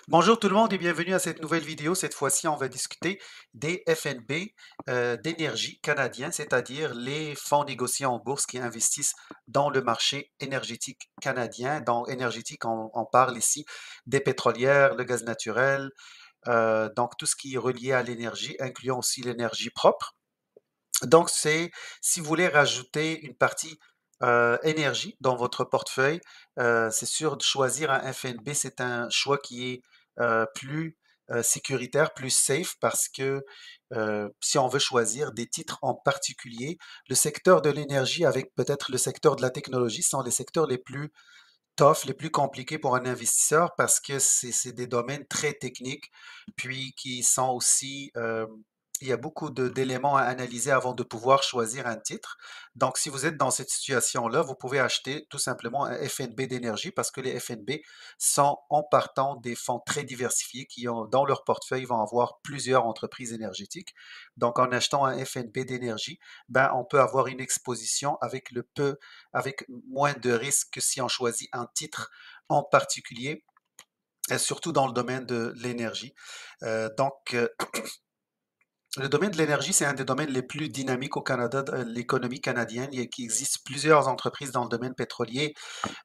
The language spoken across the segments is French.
Bonjour tout le monde et bienvenue à cette nouvelle vidéo. Cette fois-ci, on va discuter des FNB d'énergie canadiens, c'est-à-dire les fonds négociés en bourse qui investissent dans le marché énergétique canadien. Dans énergétique, on parle ici des pétrolières, le gaz naturel, donc tout ce qui est relié à l'énergie, incluant aussi l'énergie propre. Donc, si vous voulez rajouter une partie énergie dans votre portefeuille, c'est sûr de choisir un FNB, c'est un choix qui est plus sécuritaire, plus safe, parce que si on veut choisir des titres en particulier, le secteur de l'énergie avec peut-être le secteur de la technologie sont les secteurs les plus tough, les plus compliqués pour un investisseur parce que c'est des domaines très techniques, puis qui sont aussi, il y a beaucoup d'éléments à analyser avant de pouvoir choisir un titre. Donc, si vous êtes dans cette situation-là, vous pouvez acheter tout simplement un FNB d'énergie parce que les FNB sont en partant des fonds très diversifiés qui ont dans leur portefeuille vont avoir plusieurs entreprises énergétiques. Donc, en achetant un FNB d'énergie, ben, on peut avoir une exposition avec moins de risques que si on choisit un titre en particulier, et surtout dans le domaine de l'énergie. Donc, le domaine de l'énergie, c'est un des domaines les plus dynamiques au Canada, de l'économie canadienne. Il existe plusieurs entreprises dans le domaine pétrolier,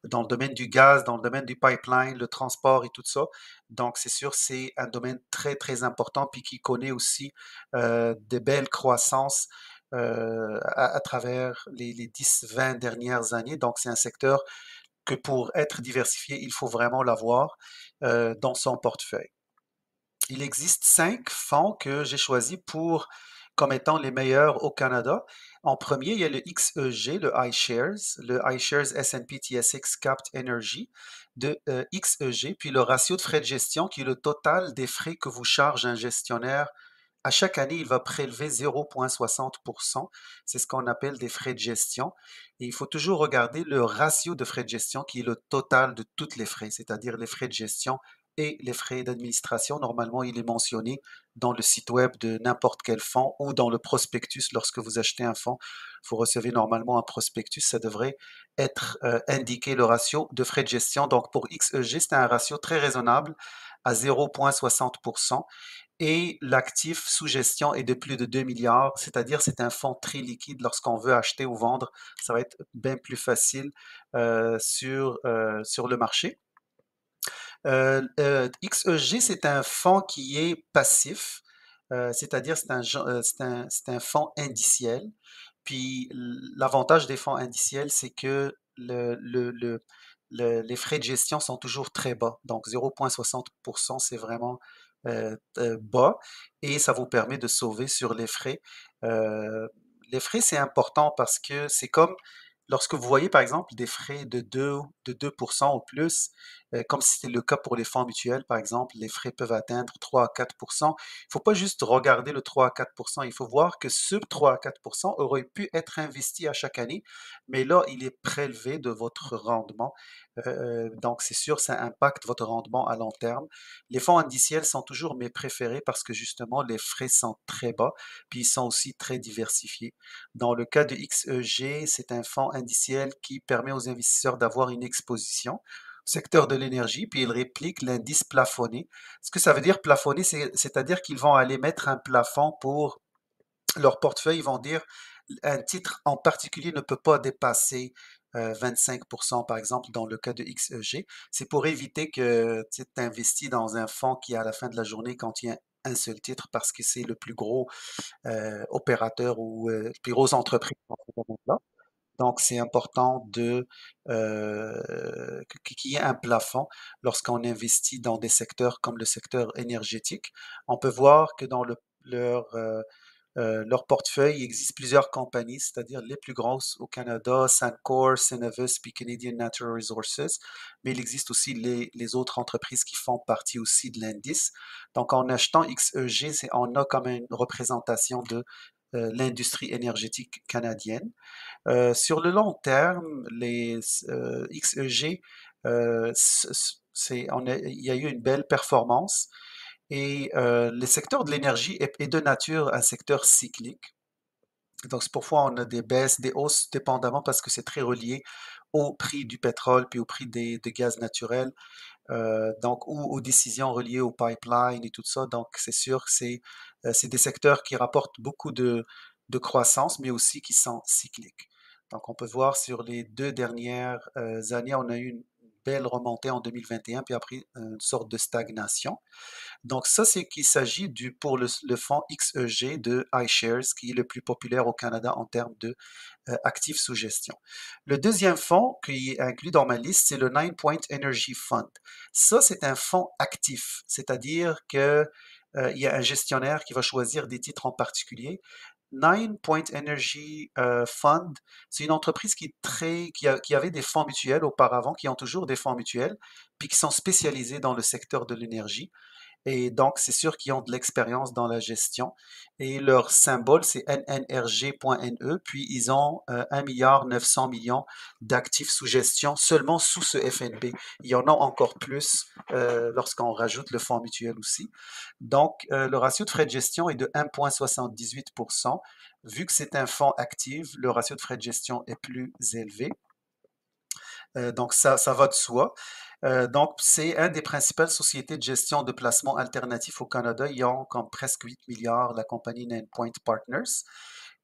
dans le domaine du gaz, dans le domaine du pipeline, le transport et tout ça. Donc, c'est sûr, c'est un domaine très, très important, puis qui connaît aussi de belles croissances à travers les 10-20 dernières années. Donc, c'est un secteur que pour être diversifié, il faut vraiment l'avoir dans son portefeuille. Il existe 5 fonds que j'ai choisis comme étant les meilleurs au Canada. En premier, il y a le XEG, le iShares, le iShares S&P TSX Capped Energy de XEG, puis le ratio de frais de gestion qui est le total des frais que vous charge un gestionnaire. À chaque année, il va prélever 0,60%. C'est ce qu'on appelle des frais de gestion. Et il faut toujours regarder le ratio de frais de gestion qui est le total de tous les frais, c'est-à-dire les frais de gestion et les frais d'administration. Normalement, il est mentionné dans le site web de n'importe quel fonds ou dans le prospectus. Lorsque vous achetez un fonds, vous recevez normalement un prospectus. Ça devrait être indiqué le ratio de frais de gestion. Donc, pour XEG, c'est un ratio très raisonnable à 0,60% et l'actif sous gestion est de plus de 2 milliards, c'est-à-dire c'est un fonds très liquide. Lorsqu'on veut acheter ou vendre, ça va être bien plus facile sur le marché. XEG, c'est un fonds qui est passif, c'est-à-dire c'est un fonds indiciel. Puis l'avantage des fonds indiciels, c'est que les frais de gestion sont toujours très bas. Donc 0,60%, c'est vraiment bas et ça vous permet de sauver sur les frais. Euh, les frais, c'est important parce que c'est comme lorsque vous voyez par exemple des frais de 2% ou plus, comme c'était le cas pour les fonds mutuels, par exemple, les frais peuvent atteindre 3 à 4%. Il ne faut pas juste regarder le 3 à 4%, il faut voir que ce 3 à 4% aurait pu être investi à chaque année, mais là, il est prélevé de votre rendement. Donc, c'est sûr, ça impacte votre rendement à long terme. Les fonds indiciels sont toujours mes préférés parce que justement, les frais sont très bas, puis ils sont aussi très diversifiés. Dans le cas de XEG, c'est un fonds indiciel qui permet aux investisseurs d'avoir une exposition au secteur de l'énergie, puis il réplique l'indice plafonné. Ce que ça veut dire plafonné, c'est-à-dire qu'ils vont aller mettre un plafond pour leur portefeuille. Ils vont dire un titre en particulier ne peut pas dépasser 25%, par exemple, dans le cas de XEG. C'est pour éviter que tu investis dans un fonds qui, à la fin de la journée, contient un seul titre parce que c'est le plus gros opérateur ou plus grosses entreprises dans ce domaine-là. Donc, c'est important qu'il y ait un plafond lorsqu'on investit dans des secteurs comme le secteur énergétique. On peut voir que dans leur portefeuille, il existe plusieurs compagnies, c'est-à-dire les plus grosses au Canada, Suncor, Cenovus, puis Canadian Natural Resources, mais il existe aussi les autres entreprises qui font partie aussi de l'indice. Donc, en achetant XEG, on a comme une représentation de l'industrie énergétique canadienne. Sur le long terme, les XEG, il y a eu une belle performance et le secteur de l'énergie est de nature un secteur cyclique. Donc, c'est pourquoi on a des baisses, des hausses, dépendamment parce que c'est très relié au prix du pétrole puis au prix des gaz naturels. donc, ou aux décisions reliées au pipeline et tout ça. Donc, c'est sûr que c'est des secteurs qui rapportent beaucoup de croissance, mais aussi qui sont cycliques. Donc, on peut voir sur les 2 dernières années, on a eu une belle remontée en 2021, puis après une sorte de stagnation. Donc, ça, c'est qu'il s'agit pour le fonds XEG de iShares, qui est le plus populaire au Canada en termes de actifs sous gestion. Le deuxième fonds qui est inclus dans ma liste, c'est le Nine Point Energy Fund. Ça, c'est un fonds actif, c'est-à-dire que il y a un gestionnaire qui va choisir des titres en particulier. Nine Point Energy Fund, c'est une entreprise qui avait des fonds mutuels auparavant, qui ont toujours des fonds mutuels, puis qui sont spécialisés dans le secteur de l'énergie. Et donc, c'est sûr qu'ils ont de l'expérience dans la gestion. Et leur symbole, c'est nnrg.ne. Puis, ils ont 1,9 milliard d'actifs sous gestion seulement sous ce FNB. Il y en a encore plus lorsqu'on rajoute le fonds mutuel aussi. Donc, le ratio de frais de gestion est de 1,78%. Vu que c'est un fonds actif, le ratio de frais de gestion est plus élevé. Donc, ça va de soi. Donc, c'est une des principales sociétés de gestion de placement alternatifs au Canada. Ils ont comme presque 8 milliards, la compagnie Ninepoint Partners.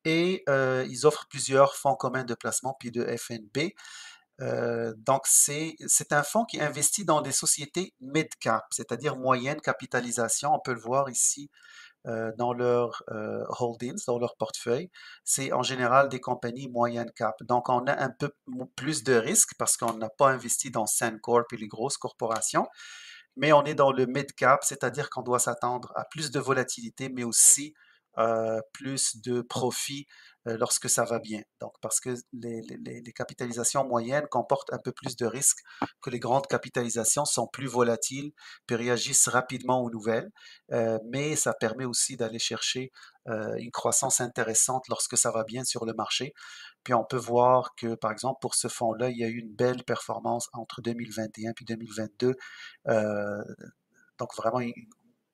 Et ils offrent plusieurs fonds communs de placement puis de FNB. Donc, c'est un fonds qui investit dans des sociétés mid-cap, c'est-à-dire moyenne capitalisation. On peut le voir ici dans leurs holdings, dans leur portefeuille, c'est en général des compagnies moyennes cap. Donc, on a un peu plus de risques parce qu'on n'a pas investi dans Suncorp et les grosses corporations, mais on est dans le mid-cap, c'est-à-dire qu'on doit s'attendre à plus de volatilité, mais aussi plus de profit lorsque ça va bien. Donc, parce que les capitalisations moyennes comportent un peu plus de risques que les grandes capitalisations, sont plus volatiles, puis réagissent rapidement aux nouvelles, mais ça permet aussi d'aller chercher une croissance intéressante lorsque ça va bien sur le marché. Puis on peut voir que, par exemple, pour ce fonds-là, il y a eu une belle performance entre 2021 puis 2022. Euh, donc vraiment,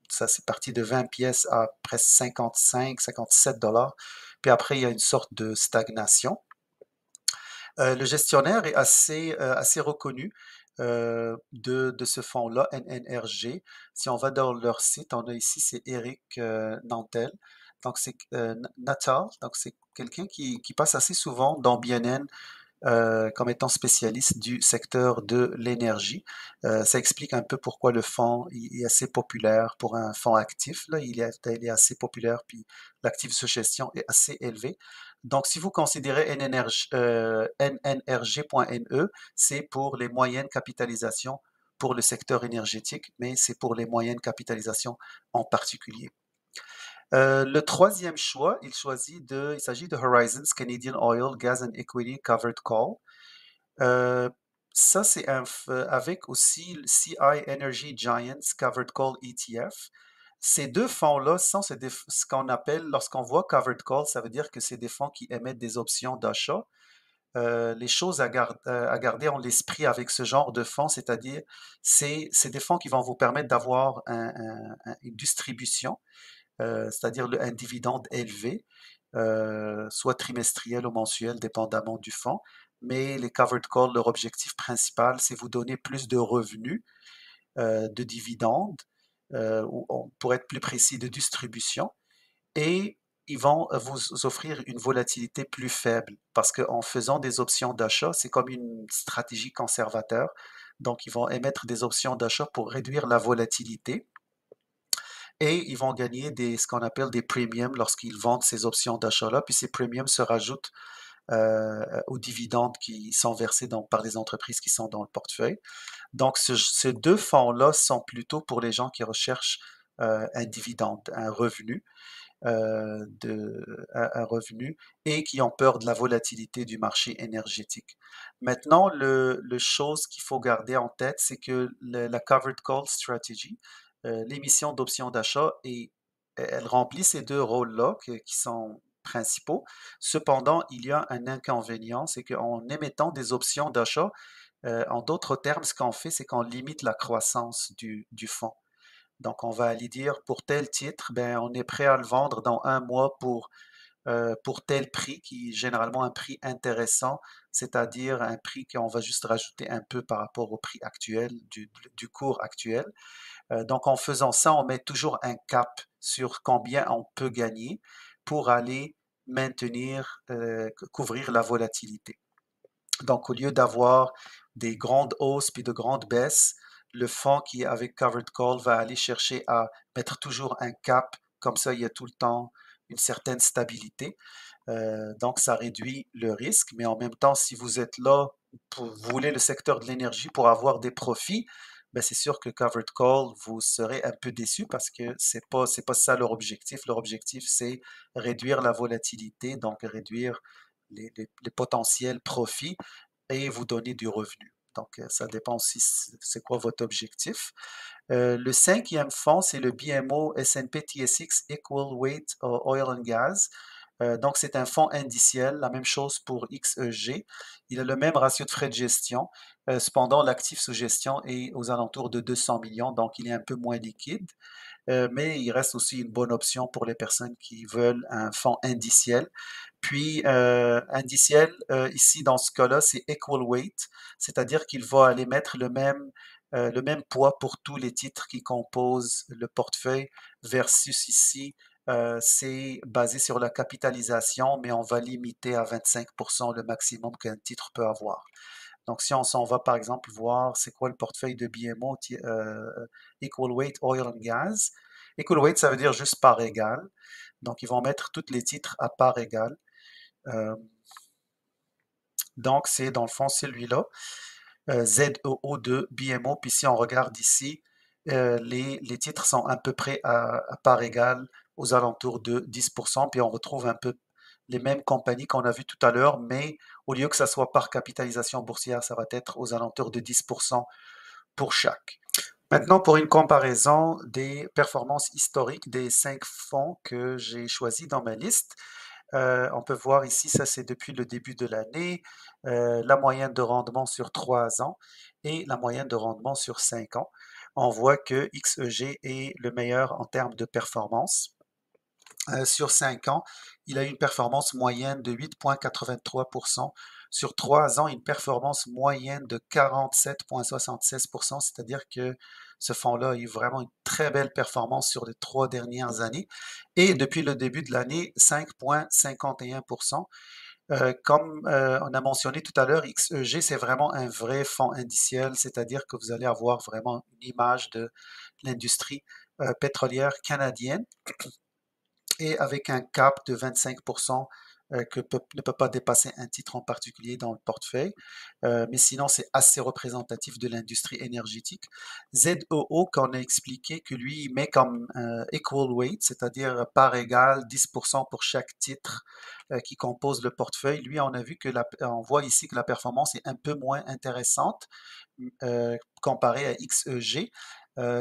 ça c'est parti de 20 pièces à presque 55, 57 dollars. Puis après, il y a une sorte de stagnation. Le gestionnaire est assez reconnu de ce fonds-là, NNRG. Si on va dans leur site, on a ici, c'est Eric Nantel. Donc, c'est Natal. Donc, c'est quelqu'un qui passe assez souvent dans BNN comme étant spécialiste du secteur de l'énergie. Ça explique un peu pourquoi le fonds est assez populaire pour un fonds actif. Là, il est assez populaire, puis l'actif sous gestion est assez élevé. Donc, si vous considérez nnrg.ne, c'est pour les moyennes capitalisations pour le secteur énergétique, mais c'est pour les moyennes capitalisations en particulier. Le troisième choix, il s'agit de Horizons Canadian Oil Gas and Equity Covered Call. Euh, Ça, c'est avec aussi le CI Energy Giants Covered Call ETF. Ces deux fonds-là sont ce qu'on appelle, lorsqu'on voit Covered Call, ça veut dire que c'est des fonds qui émettent des options d'achat. Les choses à garder en l'esprit avec ce genre de fonds, c'est-à-dire, c'est des fonds qui vont vous permettre d'avoir une distribution, c'est-à-dire un dividende élevé, soit trimestriel ou mensuel, dépendamment du fonds. Mais les covered calls, leur objectif principal, c'est vous donner plus de revenus, de dividendes, ou pour être plus précis, de distribution, et ils vont vous offrir une volatilité plus faible, parce qu'en faisant des options d'achat, c'est comme une stratégie conservateur. Donc, ils vont émettre des options d'achat pour réduire la volatilité et ils vont gagner ce qu'on appelle des premiums lorsqu'ils vendent ces options d'achat-là. Puis ces premiums se rajoutent aux dividendes qui sont versés par les entreprises qui sont dans le portefeuille. Donc, ces deux fonds-là sont plutôt pour les gens qui recherchent un dividende, un revenu et qui ont peur de la volatilité du marché énergétique. Maintenant, le chose qu'il faut garder en tête, c'est que la Covered Call Strategy, l'émission d'options d'achat, elle remplit ces deux rôles-là qui sont principaux. Cependant, il y a un inconvénient, c'est qu'en émettant des options d'achat, en d'autres termes, ce qu'on fait, c'est qu'on limite la croissance du fonds. Donc, on va aller dire pour tel titre, ben, on est prêt à le vendre dans un mois pour pour tel prix qui est généralement un prix intéressant, c'est-à-dire un prix qu'on va juste rajouter un peu par rapport au prix actuel, du cours actuel. Donc en faisant ça, on met toujours un cap sur combien on peut gagner pour aller maintenir, couvrir la volatilité. Donc, au lieu d'avoir des grandes hausses puis de grandes baisses, le fonds qui est avec Covered Call va aller chercher à mettre toujours un cap. Comme ça, il y a tout le temps une certaine stabilité. Donc, ça réduit le risque. Mais en même temps, si vous êtes là, vous voulez le secteur de l'énergie pour avoir des profits, ben c'est sûr que Covered Call, vous serez un peu déçu parce que c'est pas ça leur objectif. Leur objectif, c'est réduire la volatilité, donc réduire les potentiels profits et vous donner du revenu. Donc, ça dépend aussi c'est quoi votre objectif. Le cinquième fonds, c'est le BMO S&P TSX Equal Weight Oil and Gas. Donc, c'est un fonds indiciel, la même chose pour XEG. Il a le même ratio de frais de gestion. Cependant, l'actif sous gestion est aux alentours de 200 millions, donc il est un peu moins liquide. Mais il reste aussi une bonne option pour les personnes qui veulent un fonds indiciel. Puis, indiciel, ici, dans ce cas-là, c'est equal weight, c'est-à-dire qu'il va aller mettre le même poids pour tous les titres qui composent le portefeuille versus ici, c'est basé sur la capitalisation, mais on va limiter à 25% le maximum qu'un titre peut avoir. Donc, si on s'en va, par exemple, voir c'est quoi le portefeuille de BMO, Equal Weight Oil and Gas. Equal Weight, ça veut dire juste part égale. Donc, ils vont mettre tous les titres à part égale. Euh, donc, c'est dans le fond celui-là, ZEO de BMO. Puis si on regarde ici, les titres sont à peu près à part égale aux alentours de 10%. Puis on retrouve un peu les mêmes compagnies qu'on a vues tout à l'heure, mais au lieu que ça soit par capitalisation boursière, ça va être aux alentours de 10% pour chaque. Maintenant, pour une comparaison des performances historiques des 5 fonds que j'ai choisis dans ma liste, on peut voir ici, ça c'est depuis le début de l'année, la moyenne de rendement sur 3 ans et la moyenne de rendement sur 5 ans. On voit que XEG est le meilleur en termes de performance. Sur 5 ans, il a une performance moyenne de 8,83%. Sur 3 ans, une performance moyenne de 47,76%, c'est-à-dire que ce fonds-là a eu vraiment une très belle performance sur les 3 dernières années. Et depuis le début de l'année, 5,51%. Comme on a mentionné tout à l'heure, XEG, c'est vraiment un vrai fonds indiciel, c'est-à-dire que vous allez avoir vraiment une image de l'industrie pétrolière canadienne et avec un cap de 25% que ne peut pas dépasser un titre en particulier dans le portefeuille. Mais sinon, c'est assez représentatif de l'industrie énergétique. ZOO, qu'on a expliqué que lui, il met comme equal weight, c'est-à-dire part égale, 10% pour chaque titre qui compose le portefeuille. Lui, on a vu que on voit ici que la performance est un peu moins intéressante comparée à XEG.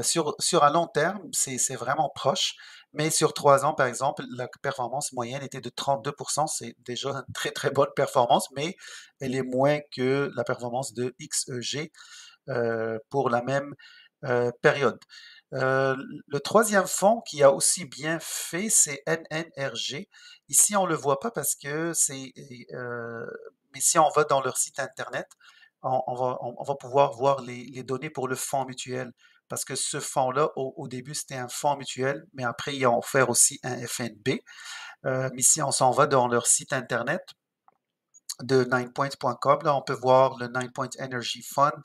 Sur un long terme, c'est vraiment proche, mais sur 3 ans, par exemple, la performance moyenne était de 32%. C'est déjà une très très bonne performance, mais elle est moins que la performance de XEG pour la même période. Euh, le troisième fonds qui a aussi bien fait, c'est NNRG. Ici, on ne le voit pas parce que mais si on va dans leur site internet, on va pouvoir voir les données pour le fonds mutuel. Parce que ce fonds-là, au début, c'était un fonds mutuel, mais après, ils ont offert aussi un FNB. Mais si on s'en va dans leur site internet de ninepoint.com, là, on peut voir le Nine Point Energy Fund,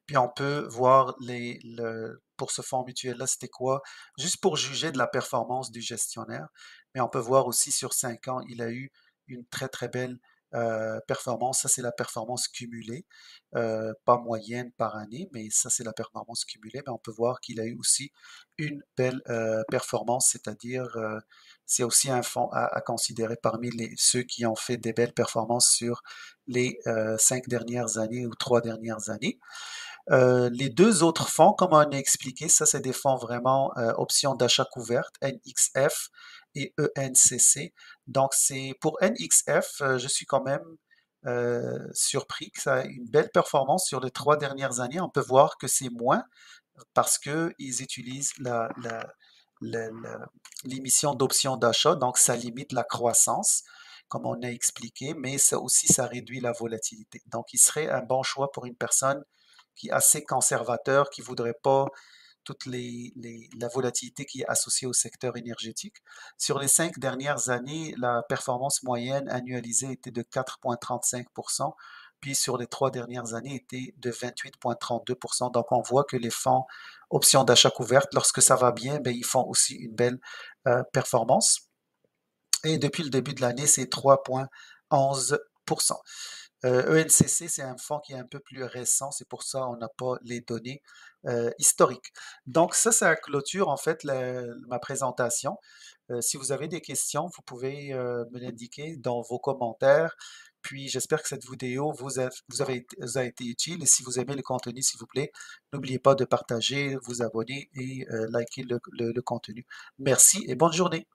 puis on peut voir pour ce fonds mutuel-là, c'était quoi, juste pour juger de la performance du gestionnaire. Mais on peut voir aussi sur 5 ans, il a eu une très très belle performance. Ça, c'est la performance cumulée, pas moyenne par année, mais ça, c'est la performance cumulée. Mais on peut voir qu'il a eu aussi une belle performance, c'est-à-dire c'est aussi un fonds à considérer parmi ceux qui ont fait des belles performances sur les 5 dernières années ou 3 dernières années. Les deux autres fonds, comme on a expliqué, ça c'est des fonds vraiment options d'achat couverte, NXF et ENCC. Donc c'est pour NXF, je suis quand même surpris que ça ait une belle performance sur les 3 dernières années. On peut voir que c'est moins parce qu'ils utilisent l'émission d'options d'achat, donc ça limite la croissance, comme on a expliqué, mais ça aussi, ça réduit la volatilité. Donc, il serait un bon choix pour une personne qui est assez conservateur, qui ne voudrait pas toute la volatilité qui est associée au secteur énergétique. Sur les 5 dernières années, la performance moyenne annualisée était de 4,35%, puis sur les 3 dernières années était de 28,32%. Donc on voit que les fonds options d'achat couvertes, lorsque ça va bien, ben, ils font aussi une belle performance. Et depuis le début de l'année, c'est 3,11%. ENCC, c'est un fonds qui est un peu plus récent, c'est pour ça qu'on n'a pas les données historiques. Donc ça clôture en fait ma présentation. Si vous avez des questions, vous pouvez me l'indiquer dans vos commentaires. Puis j'espère que cette vidéo vous a été utile. Et si vous aimez le contenu, s'il vous plaît, n'oubliez pas de partager, vous abonner et liker le contenu. Merci et bonne journée.